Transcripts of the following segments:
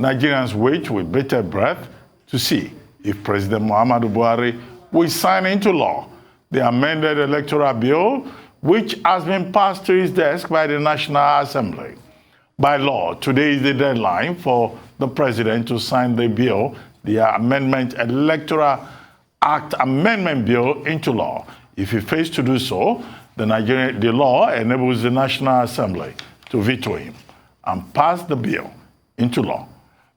Nigerians wait with bated breath to see if President Muhammadu Buhari will sign into law the amended electoral bill, which has been passed to his desk by the National Assembly. By law, today is the deadline for the president to sign the bill, the Electoral Act Amendment Bill, into law. If he fails to do so, the law enables the National Assembly to veto him and pass the bill into law.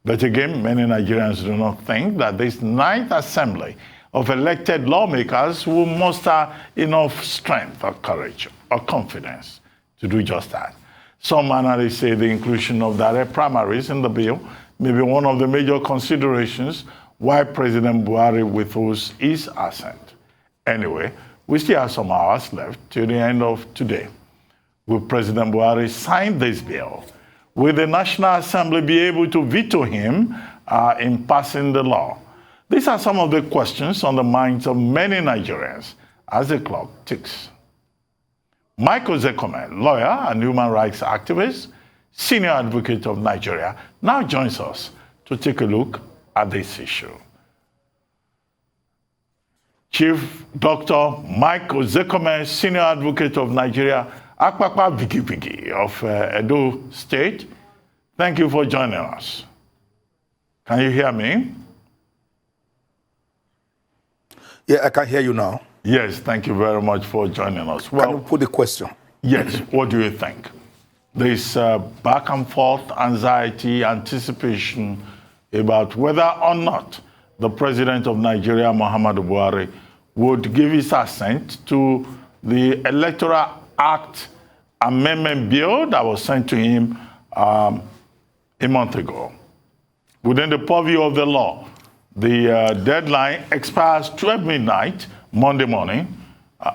But again, many Nigerians do not think that this ninth assembly of elected lawmakers will muster enough strength or courage or confidence to do just that. Some analysts say the inclusion of direct primaries in the bill may be one of the major considerations why President Buhari withholds his assent. Anyway, we still have some hours left till the end of today. Will President Buhari sign this bill? Will the National Assembly be able to veto him in passing the law? These are some of the questions on the minds of many Nigerians as the clock ticks. Mike Ozekhome, lawyer and human rights activist, senior advocate of Nigeria, now joins us to take a look at this issue. Chief Dr. Mike Ozekhome, senior advocate of Nigeria, Akpakpa Vigi of Edo State, thank you for joining us. Can you hear me? Yeah, I can hear you now. Yes, thank you very much for joining us. Well, can you put the question? Yes, what do you think? This back and forth anxiety, anticipation about whether or not the president of Nigeria, Muhammadu Buhari, would give his assent to the Electoral Act Amendment Bill that was sent to him a month ago. Within the purview of the law, the deadline expires 12 midnight, Monday morning,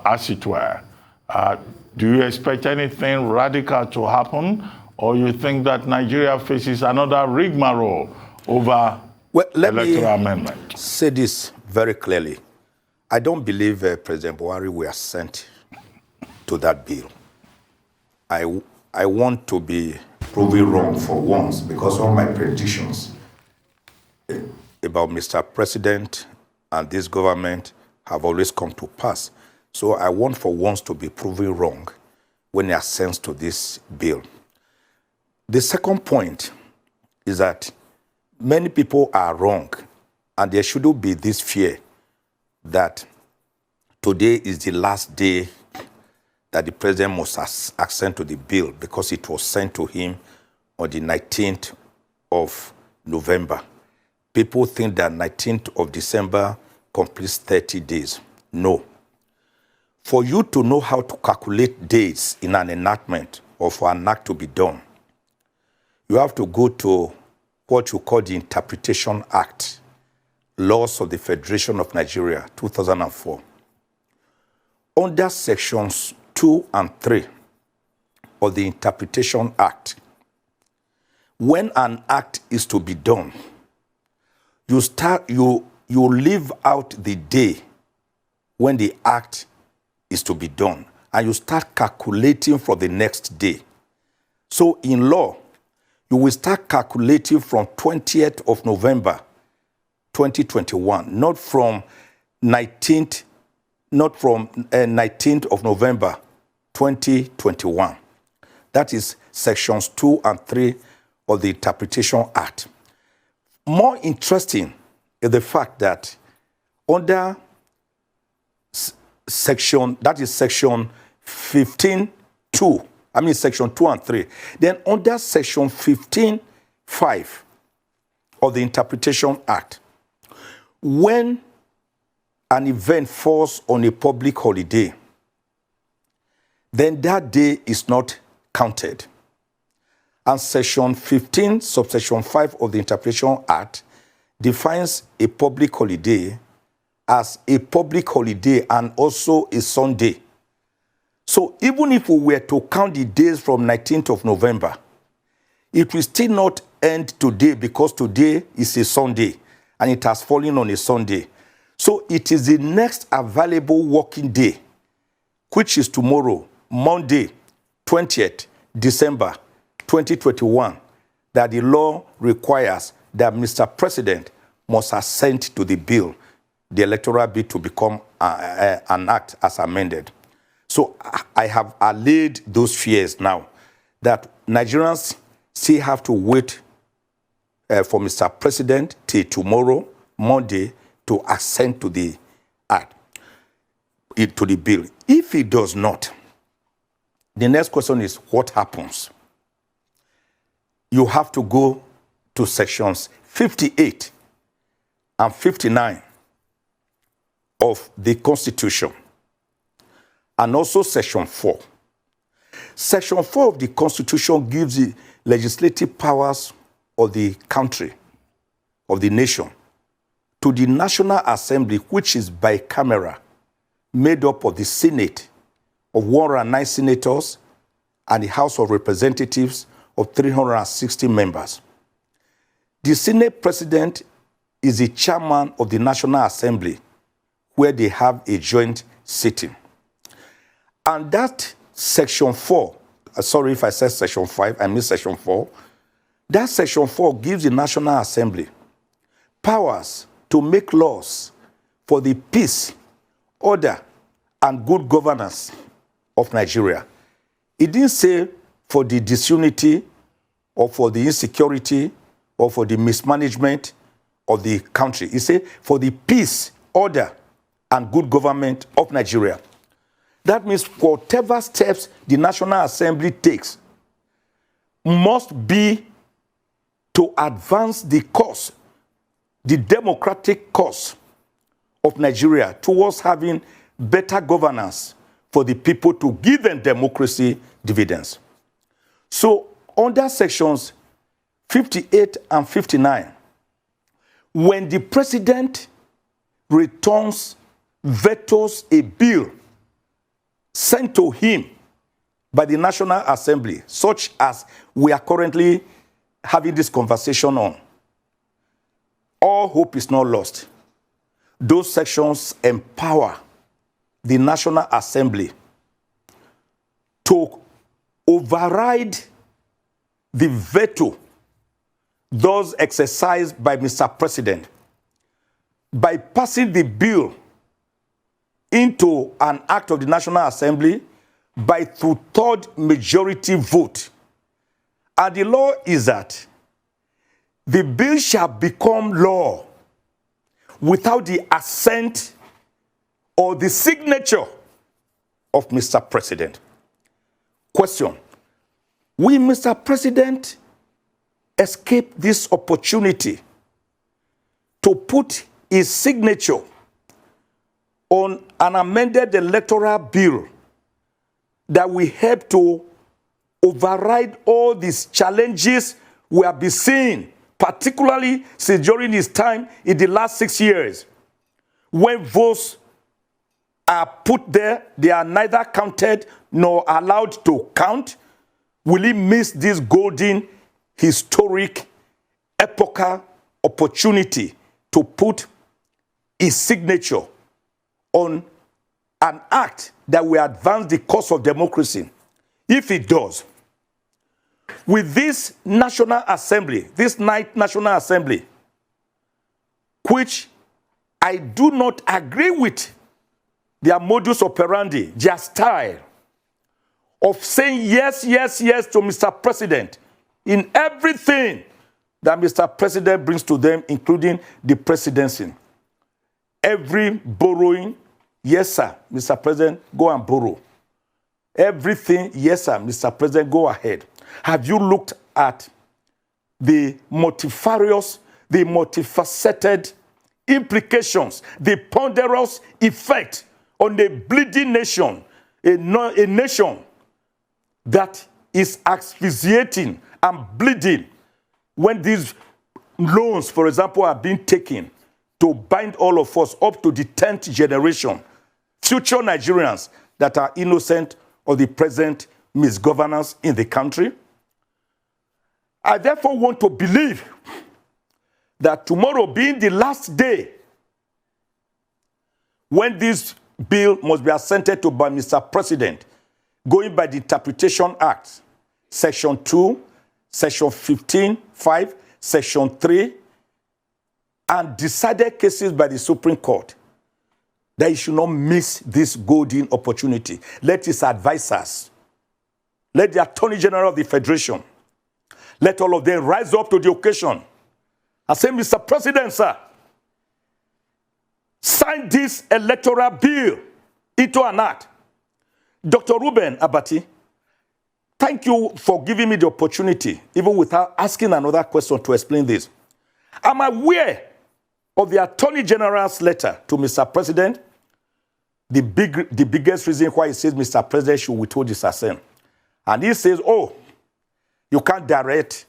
as it were. Do you expect anything radical to happen, or you think that Nigeria faces another rigmarole over electoral amendment? Say this very clearly. I don't believe President Buhari will assent to that bill. I want to be proven wrong for once, because all my predictions about Mr. President and this government have always come to pass. So I want for once to be proven wrong when he assents to this bill. The second point is that many people are wrong, and there shouldn't be this fear that today is the last day that the president must assent to the bill because it was sent to him on the 19th of November. People think that 19th of December completes 30 days. No. For you to know how to calculate days in an enactment or for an act to be done, you have to go to what you call the Interpretation Act, Laws of the Federation of Nigeria, 2004. Under sections 2 and 3 of the Interpretation Act, when an act is to be done, you leave out the day when the act is to be done, and you start calculating for the next day. So in law, you will start calculating from 20th of November, 2021, not from 19th of November, 2021. That is sections 2 and 3 of the Interpretation Act. More interesting is the fact that under section 15.2, section 2 and 3, then under section 15.5 of the Interpretation Act, when an event falls on a public holiday, then that day is not counted. And section 15, subsection 5 of the Interpretation Act defines a public holiday as a public holiday and also a Sunday. So even if we were to count the days from 19th of November, it will still not end today because today is a Sunday and it has fallen on a Sunday. So it is the next available working day, which is tomorrow, Monday, 20th December 2021, that the law requires that Mr. President must assent to the bill, the electoral bill, to become an act as amended. So I have allayed those fears now that Nigerians still have to wait for Mr. President till tomorrow, Monday, to assent to the act, to the bill. If he does not, the next question is, what happens? You have to go to sections 58 and 59 of the Constitution, and also section 4. Section 4 of the Constitution gives the legislative powers of the country, of the nation, to the National Assembly, which is bicameral, made up of the Senate of 109 senators and the House of Representatives of 360 members. The Senate President is the chairman of the National Assembly, where they have a joint sitting. And that section 4, sorry if I said section 5, I mean section 4, that section 4 gives the National Assembly powers to make laws for the peace, order, and good governance of Nigeria. It didn't say for the disunity or for the insecurity or for the mismanagement of the country. It said for the peace, order, and good government of Nigeria. That means whatever steps the National Assembly takes must be to advance the cause, the democratic cause of Nigeria towards having better governance for the people, to give them democracy dividends. So under sections 58 and 59, when the president vetoes a bill sent to him by the National Assembly, such as we are currently having this conversation on, all hope is not lost. Those sections empower the National Assembly to override the veto thus exercised by Mr. President by passing the bill into an act of the National Assembly by two-thirds majority vote. And the law is that the bill shall become law without the assent or the signature of Mr. President. Question: will Mr. President escape this opportunity to put his signature on an amended electoral bill that will help to override all these challenges we have been seeing, particularly since during his time in the last 6 years, when votes are put there, they are neither counted nor allowed to count? Will he miss this golden, historic, epochal opportunity to put his signature on an act that will advance the cause of democracy? If it does, with this National Assembly, this ninth National Assembly, which I do not agree with their modus operandi, their style of saying yes, yes, yes to Mr. President in everything that Mr. President brings to them, including the presidency. Every borrowing, yes, sir, Mr. President, go and borrow. Everything, yes, sir, Mr. President, go ahead. Have you looked at the multifarious, the multifaceted implications, the ponderous effect on a bleeding nation, a nation that is asphyxiating and bleeding when these loans, for example, are being taken to bind all of us up to the 10th generation, future Nigerians that are innocent of the present misgovernance in the country? I therefore want to believe that tomorrow, being the last day when this bill must be assented to by Mr. President, going by the Interpretation Act, Section 2, Section 15, 5, Section 3, and decided cases by the Supreme Court, that he should not miss this golden opportunity. Let his advisors, let the Attorney General of the Federation, let all of them rise up to the occasion and say, Mr. President, sir, sign this electoral bill into an act. Dr. Reuben Abati, thank you for giving me the opportunity, even without asking another question, to explain this. I'm aware of the Attorney General's letter to Mr. President, the biggest reason why he says Mr. President should withhold his assent. And he says, oh, you can't direct.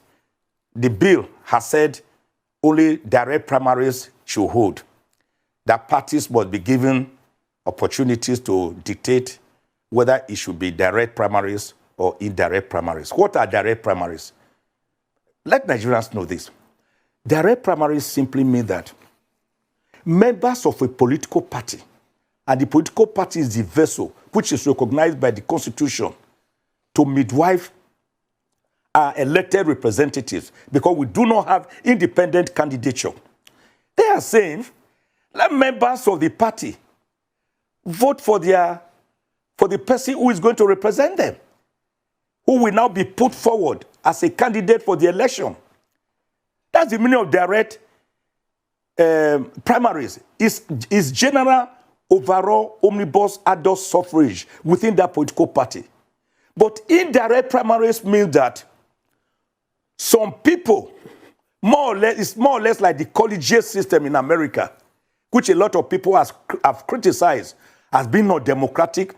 The bill has said only direct primaries should hold. That parties must be given opportunities to dictate whether it should be direct primaries or indirect primaries. What are direct primaries? Let Nigerians know this. Direct primaries simply mean that members of a political party, and the political party is the vessel which is recognized by the Constitution to midwife our elected representatives, because we do not have independent candidature. They are saying, let members of the party vote for the person who is going to represent them, who will now be put forward as a candidate for the election. That's the meaning of direct primaries. Is general, overall, omnibus, adult suffrage within that political party. But indirect primaries means that some people, it's more or less like the collegiate system in America, which a lot of people have criticized as being not democratic,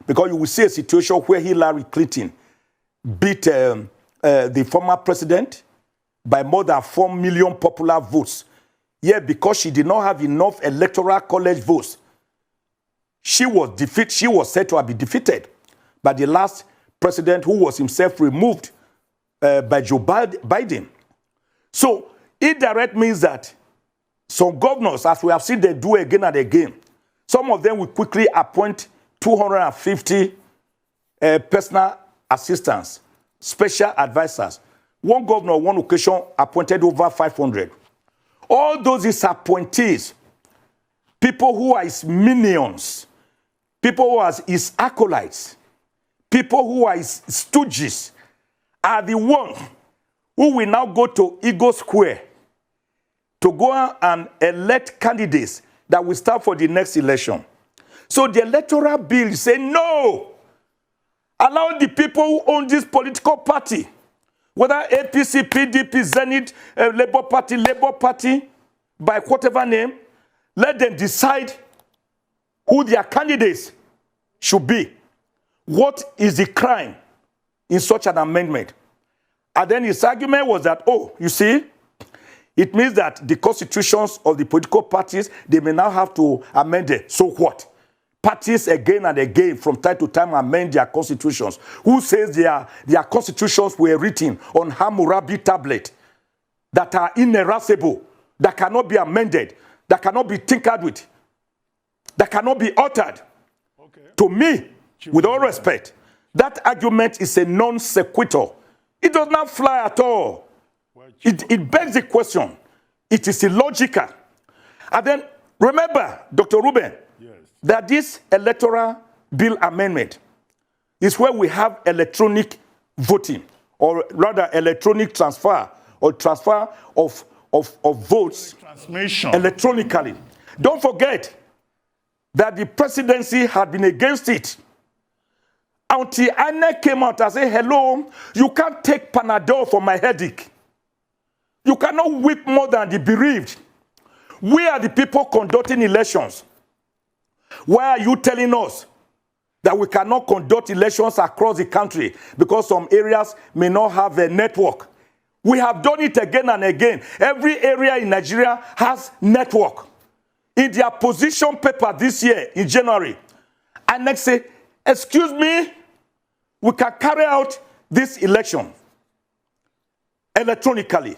because you will see a situation where Hillary Clinton beat the former president by more than 4 million popular votes. Yet, because she did not have enough electoral college votes, she was said to have been defeated by the last president, who was himself removed by Joe Biden. So, indirect means that some governors, as we have seen them do again and again, some of them will quickly appoint 250 personal assistants, special advisors. One governor, on one occasion, appointed over 500. All those his appointees, people who are his minions, people who are his acolytes, people who are his stooges, are the ones who will now go to Eagle Square to go and elect candidates that will stand for the next election. So the electoral bill say no. Allow the people who own this political party, whether APC, PDP, Zenith, Labour Party, by whatever name, let them decide who their candidates should be. What is the crime in such an amendment? And then his argument was that, oh, you see, it means that the constitutions of the political parties, they may now have to amend it. So what? Parties again and again from time to time amend their constitutions. Who says their constitutions were written on Hammurabi tablet that are inerasable, that cannot be amended, that cannot be tinkered with, that cannot be altered? Okay. To me, with all respect, that argument is a non sequitur. It does not fly at all. It begs the question. It is illogical. And then, remember, Dr. Reuben, yes, that this electoral bill amendment is where we have electronic voting, or rather electronic transfer, or transfer of votes electronically. Don't forget that the presidency had been against it. Auntie Anne came out and said, hello, you can't take Panadol for my headache. You cannot weep more than the bereaved. We are the people conducting elections. Why are you telling us that we cannot conduct elections across the country because some areas may not have a network? We have done it again and again. Every area in Nigeria has network. In their position paper this year, in January, and next say, excuse me, we can carry out this election electronically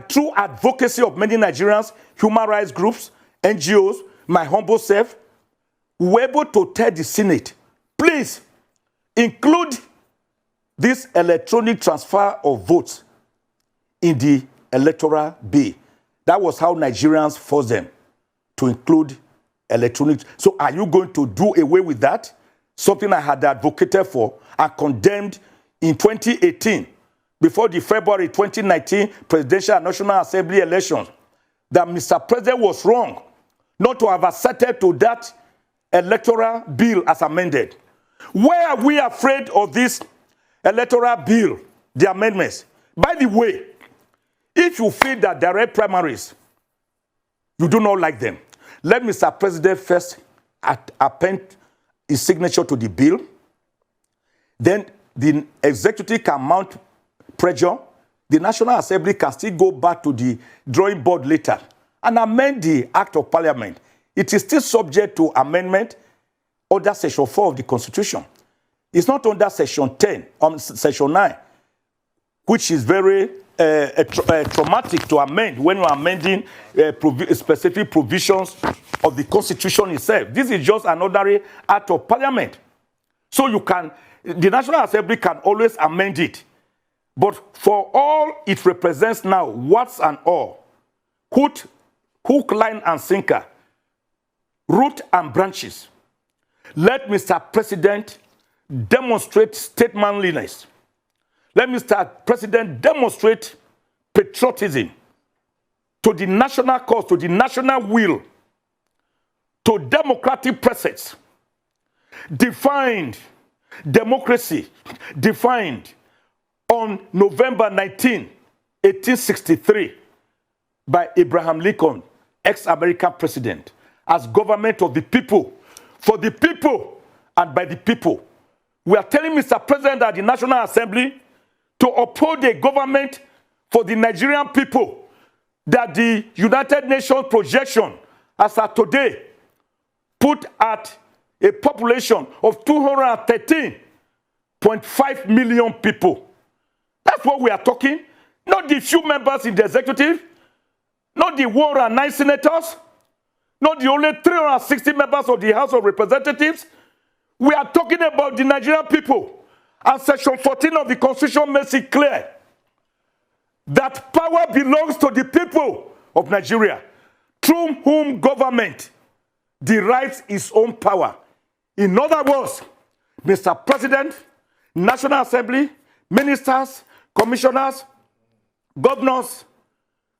through advocacy of many Nigerians, human rights groups, NGOs, my humble self. We were able to tell the Senate, please include this electronic transfer of votes in the electoral bill. That was how Nigerians forced them to include electronic. So are you going to do away with that? Something I had advocated for and condemned in 2018, before the February 2019 Presidential and National Assembly elections, that Mr. President was wrong not to have accepted to that electoral bill as amended. Why are we afraid of this electoral bill, the amendments? By the way, if you feel that direct primaries, you do not like them, let Mr. President first append his signature to the bill. Then the executive can mount pressure. The National Assembly can still go back to the drawing board later and amend the Act of Parliament. It is still subject to amendment under Section 4 of the Constitution. It's not under Section 10, Section 9, which is very traumatic to amend when you're amending specific provisions of the Constitution itself. This is just an ordinary Act of Parliament. So the National Assembly can always amend it. But for all it represents now, warts and all, hook, line, and sinker, root and branches, let Mr. President demonstrate statesmanliness. Let Mr. President demonstrate patriotism to the national cause, to the national will, to democratic precepts, defined democracy, defined on November 19, 1863, by Abraham Lincoln, ex-American president, as government of the people, for the people, and by the people. We are telling Mr. President that the National Assembly to uphold a government for the Nigerian people, that the United Nations projection, as of today, put at a population of 213.5 million people. That's what we are talking. Not the few members in the executive, not the 109 senators, not the only 360 members of the House of Representatives. We are talking about the Nigerian people. And Section 14 of the Constitution makes it clear that power belongs to the people of Nigeria, through whom government derives its own power. In other words, Mr. President, National Assembly, ministers, commissioners, governors,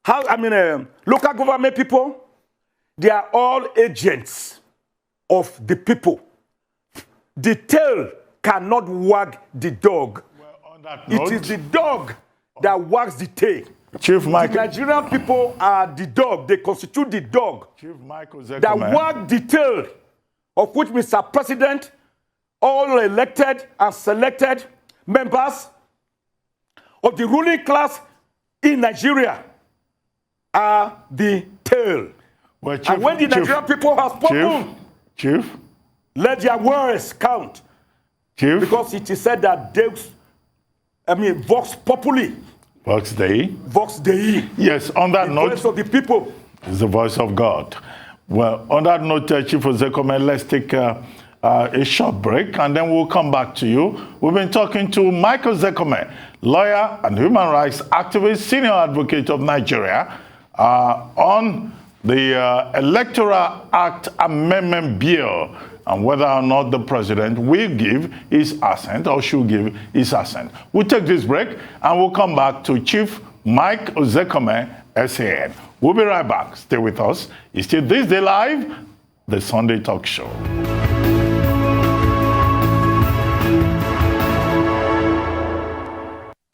local government people, they are all agents of the people. The tail cannot wag the dog. Well, on that note, it is the dog that wags the tail. Chief Mike, the Nigerian people are the dog. They constitute the dog Chief Mike Ozekhome, that wag the tail, of which Mr. President, all elected and selected members of the ruling class in Nigeria are the tail. Well, Chief, and when the Nigerian people have spoken, Chief, let their words count. Chief, because it is said that Vox Populi. Vox Dei. Vox Dei. Yes, on that note, the voice of the people is the voice of God. Well, on that note, Chief Ozekhome, let's take a short break and then we'll come back to you. We've been talking to Mike Ozekhome, lawyer and human rights activist, senior advocate of Nigeria, on the Electoral Act Amendment Bill and whether or not the president will give his assent or should give his assent. We'll take this break and we'll come back to Chief Mike Ozekhome, SAN. We'll be right back. Stay with us. It's still This Day Live, the Sunday talk show.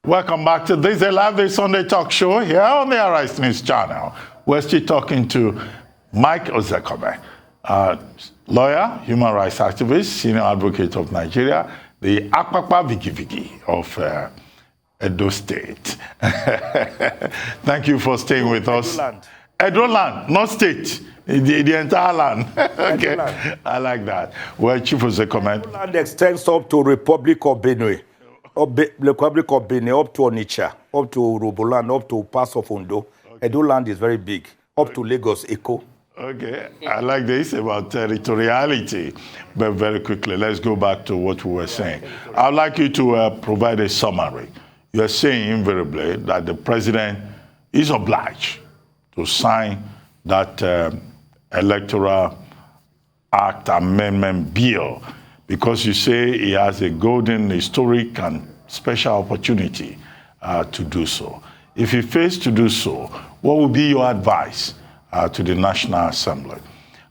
Welcome back to This Day Live, the Sunday talk show here on the Arise News channel. We're still talking to Mike Ozekhome, lawyer, human rights activist, senior advocate of Nigeria, the Akpakpa Viki of Edo State. Thank you for staying with us. Edo land, not state, the entire land. Okay, I like that. Well, Chief Ozekhome. Edo land extends up to Republic of Benue, Republic of Benin, up to Onitsha, up to Roboland, up to parts of Ondo. Okay. Edo land is very big, up to Lagos, Eko. Okay, I like this about territoriality. But very quickly, let's go back to what we were saying. I'd like you to provide a summary. You're saying invariably that the president is obliged to sign that Electoral Act Amendment bill, because you say he has a golden, historic, and special opportunity to do so. If he fails to do so, what would be your advice to the National Assembly?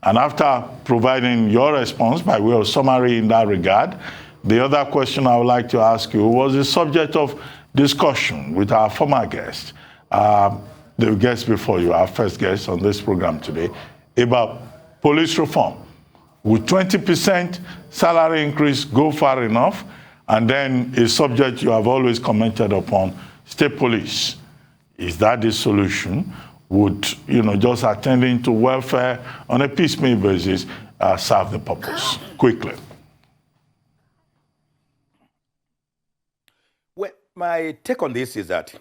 And after providing your response by way of summary in that regard, the other question I would like to ask you was the subject of discussion with our former guest, the guest before you, our first guest on this program today, about police reform. Would 20% salary increase go far enough? And then a subject you have always commented upon, state police. Is that the solution? Would, just attending to welfare on a piecemeal basis serve the purpose? Quickly. Well, my take on this is that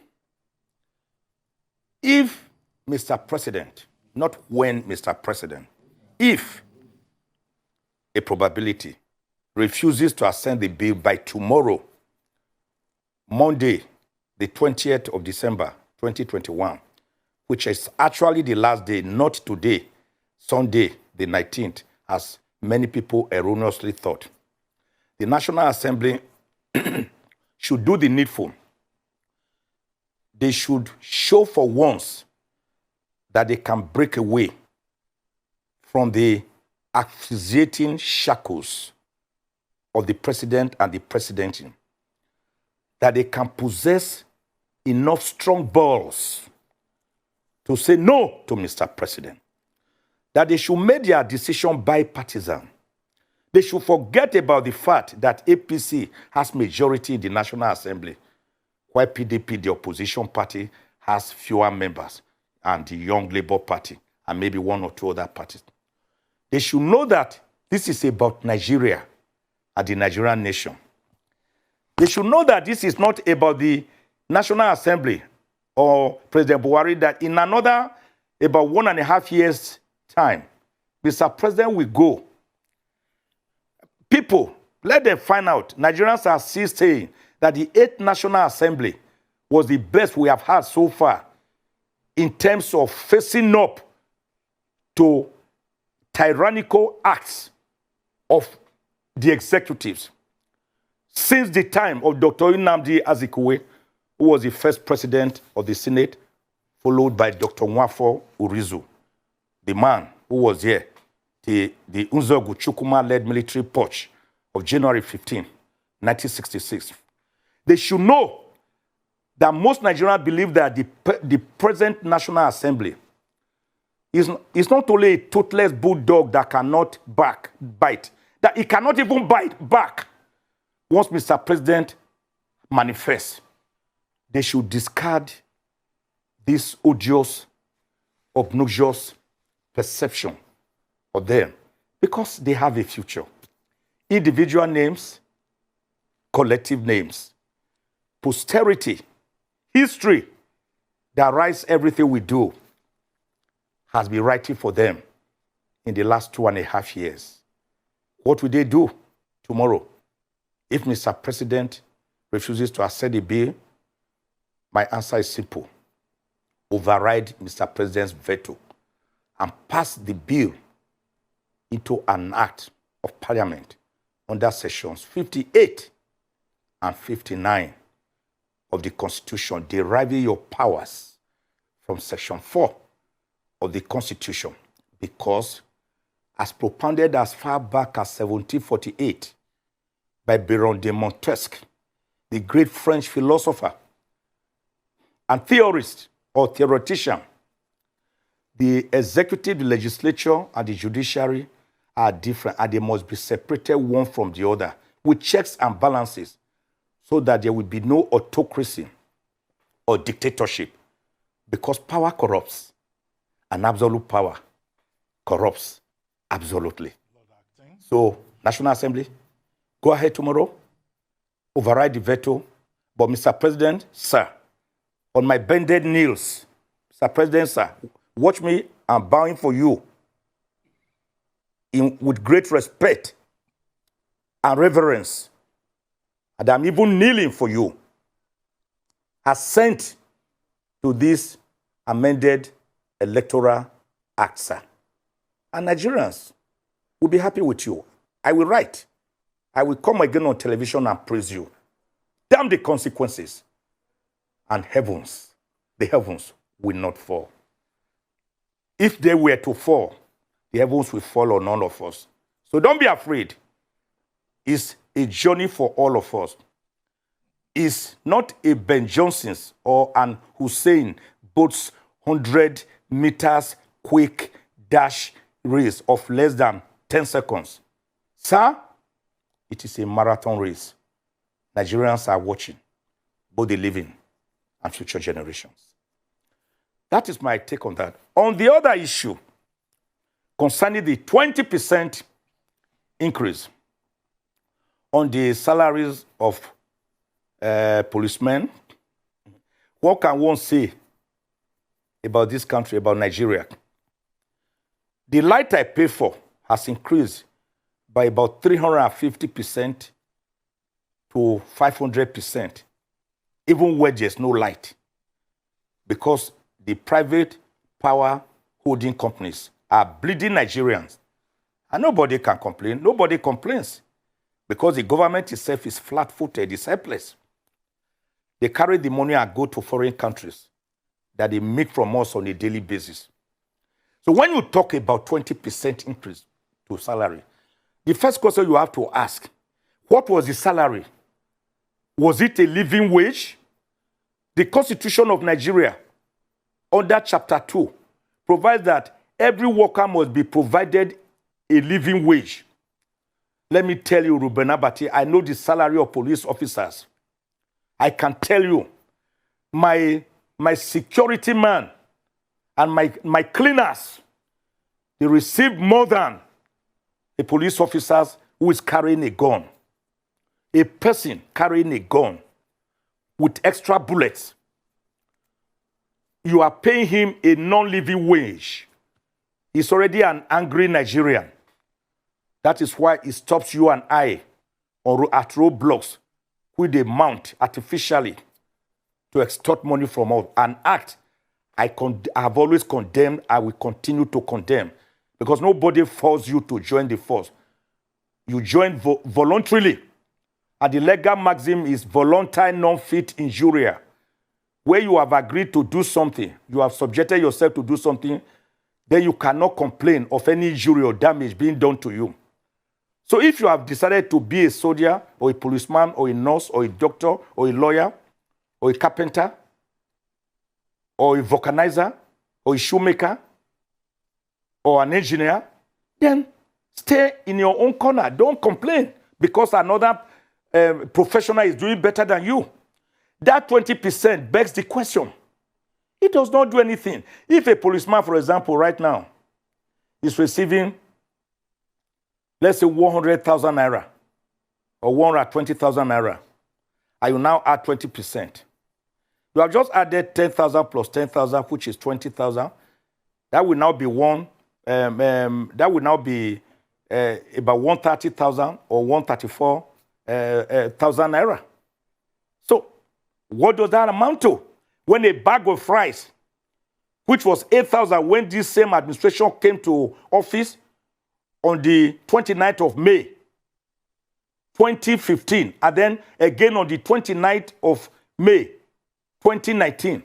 if Mr. President, not when Mr. President, if a probability refuses to assent the bill by tomorrow, Monday, the 20th of December, 2021, which is actually the last day, not today, Sunday, the 19th, as many people erroneously thought. The National Assembly should do the needful. They should show for once that they can break away from the asphyxiating shackles of the president and the presidency, that they can possess enough strong balls to say no to Mr. President, that they should make their decision bipartisan. They should forget about the fact that APC has majority in the National Assembly, while PDP, the opposition party, has fewer members, and the Young Labour Party, and maybe one or two other parties. They should know that this is about Nigeria and the Nigerian nation. They should know that this is not about the National Assembly or President Buhari, that in about 1.5 years' time, Mr. President will go. People, let them find out. Nigerians are still saying that the 8th National Assembly was the best we have had so far in terms of facing up to tyrannical acts of the executives. Since the time of Dr. Nnamdi Azikiwe, who was the first president of the Senate, followed by Dr. Nwafo Urizu, the man who was here, the Nzogu Chukwuma-led military purge of January 15, 1966. They should know that most Nigerians believe that the present National Assembly is not only a toothless bulldog that cannot bite, that it cannot even bite back once Mr. President manifests. They should discard this odious, obnoxious perception of them, because they have a future. Individual names, collective names, posterity, history that writes everything we do has been writing for them in the last 2.5 years. What will they do tomorrow if Mr. President refuses to accept the bill? My answer is simple. Override Mr. President's veto and pass the bill into an act of parliament under sections 58 and 59 of the Constitution, deriving your powers from section 4 of the Constitution, because as propounded as far back as 1748 by Baron de Montesquieu, the great French philosopher and theorist or theoretician, the executive, the legislature, and the judiciary are different, and they must be separated one from the other with checks and balances, so that there will be no autocracy or dictatorship, because power corrupts, and absolute power corrupts absolutely. So, National Assembly, go ahead tomorrow, override the veto, but Mr. President, sir, on my bended knees, Mr. President, sir, watch me, I'm bowing for you with great respect and reverence, and I'm even kneeling for you. Assent to this amended Electoral Act, sir. And Nigerians will be happy with you. I will write. I will come again on television and praise you. Damn the consequences. And heavens, the heavens will not fall. If they were to fall, the heavens will fall on all of us. So don't be afraid. It's a journey for all of us. It's not a Ben Johnson's or an Hussein Bolt's 100 meters quick dash race of less than 10 seconds. Sir, it is a marathon race. Nigerians are watching, both the living and future generations. That is my take on that. On the other issue, concerning the 20% increase on the salaries of policemen, what can one say about this country, about Nigeria? The light I pay for has increased by about 350% to 500%, even where there's no light, because the private power holding companies are bleeding Nigerians. And nobody can complain. Nobody complains because the government itself is flat-footed, it's helpless. They carry the money and go to foreign countries that they make from us on a daily basis. So when you talk about 20% increase to salary, the first question you have to ask, what was the salary? Was it a living wage? The Constitution of Nigeria, under Chapter 2, provides that every worker must be provided a living wage. Let me tell you, Ruben Abati, I know the salary of police officers. I can tell you, my security man and my cleaners, they receive more than a police officer who is carrying a gun. A person carrying a gun with extra bullets, you are paying him a non-living wage. He's already an angry Nigerian. That is why it stops you and I at roadblocks with a mount artificially to extort money from us. An act I have always condemned, I will continue to condemn, because nobody forces you to join the force. You join voluntarily. And the legal maxim is voluntary non-fit injuria. Where you have agreed to do something, you have subjected yourself to do something, then you cannot complain of any injury or damage being done to you. So if you have decided to be a soldier or a policeman or a nurse or a doctor or a lawyer or a carpenter or a vulcanizer or a shoemaker or an engineer, then stay in your own corner. Don't complain because another professional is doing better than you. That 20% begs the question. It does not do anything. If a policeman, for example, right now, is receiving, let's say, 100,000 naira or 120,000 naira, and you now add 20%. You have just added 10,000 plus 10,000, which is 20,000. That will now be about 130,000 or 134,000 naira. So, what does that amount to? When a bag of rice, which was 8,000 when this same administration came to office on the 29th of May, 2015, and then again on the 29th of May, 2019,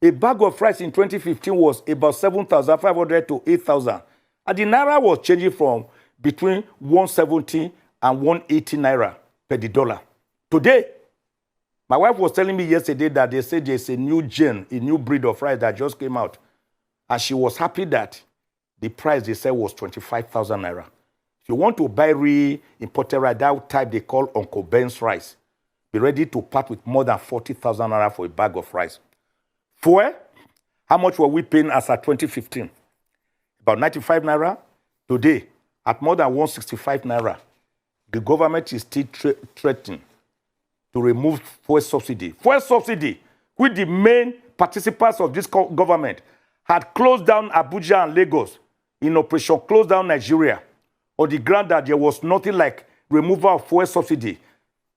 a bag of rice in 2015 was about 7,500 to 8,000. And the naira was changing from between 170 and 180 naira per the dollar. Today, my wife was telling me yesterday that they said there's a new gen, a new breed of rice that just came out. And she was happy that the price they said was 25,000 naira. If you want to buy re-imported rice, that type they call Uncle Ben's rice, be ready to part with more than 40,000 naira for a bag of rice. Fuel, how much were we paying as at 2015? About 95 naira. Today, at more than 165 naira, the government is still threatening to remove fuel subsidy. Fuel subsidy, which the main participants of this government had closed down Abuja and Lagos in Operation Close Down Nigeria, on the ground that there was nothing like removal of fuel subsidy.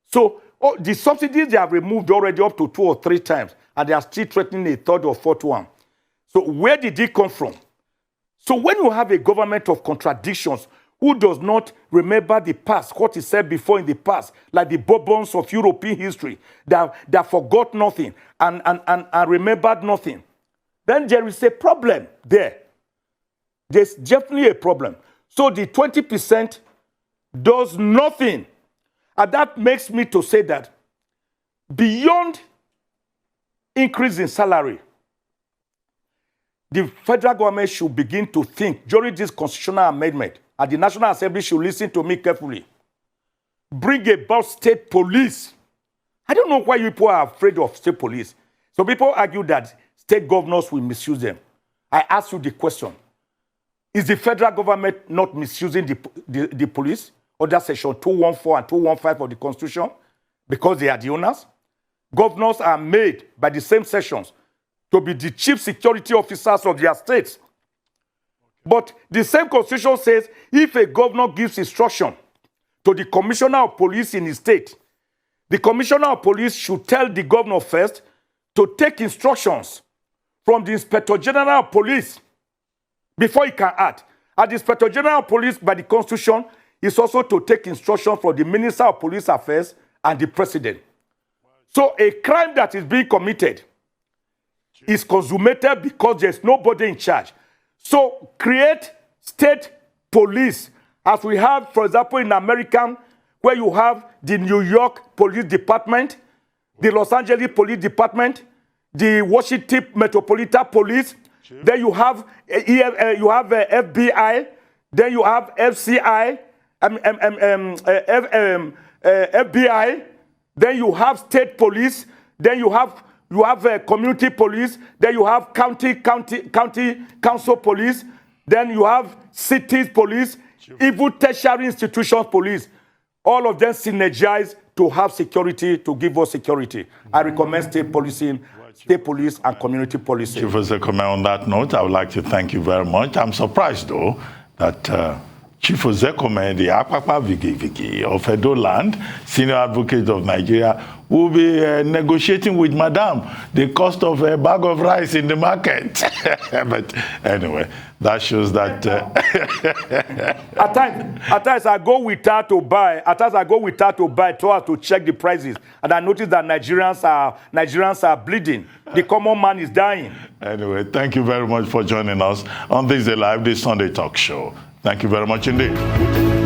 So the subsidies they have removed already up to 2 or 3 times, and they are still threatening a third or fourth one. So where did it come from? So when you have a government of contradictions who does not remember the past, what he said before in the past, like the Bourbons of European history, that forgot nothing and remembered nothing, then there is a problem there. There's definitely a problem. So the 20% does nothing. And that makes me to say that beyond increase in salary, the federal government should begin to think during this constitutional amendment, and the National Assembly should listen to me carefully, bring about state police. I don't know why you people are afraid of state police. So people argue that state governors will misuse them. I ask you the question. Is the federal government not misusing the police under section 214 and 215 of the Constitution because they are the owners? Governors are made by the same sections to be the chief security officers of their states. But the same Constitution says if a governor gives instruction to the commissioner of police in his state, the commissioner of police should tell the governor first to take instructions from the inspector general of police before he can act. And the inspector general of police by the Constitution is also to take instruction from the minister of police affairs and the president. So a crime that is being committed is consummated because there's nobody in charge. So create state police, as we have, for example, in America, where you have the New York Police Department, the Los Angeles Police Department, the Washington Metropolitan Police. Sure. Then you have FBI. Then you have FCI, FBI. Then you have state police. Then you have community police. Then you have county council police. Then you have cities police, sure. Even tertiary institutions police. All of them synergize to have security, to give us security. I recommend state policing, state police, and community policing. Chief Ozekhome, on that note, I would like to thank you very much. I'm surprised, though, that Chief Ozekhome, the Akpakpa Vigi of Edo Land, senior advocate of Nigeria, will be negotiating with Madam the cost of a bag of rice in the market. But anyway, that shows that... At times I go with her to buy. At times I go with her to buy, to check the prices. And I notice that Nigerians are bleeding. The common man is dying. Anyway, thank you very much for joining us on this Live, this Sunday talk show. Thank you very much indeed.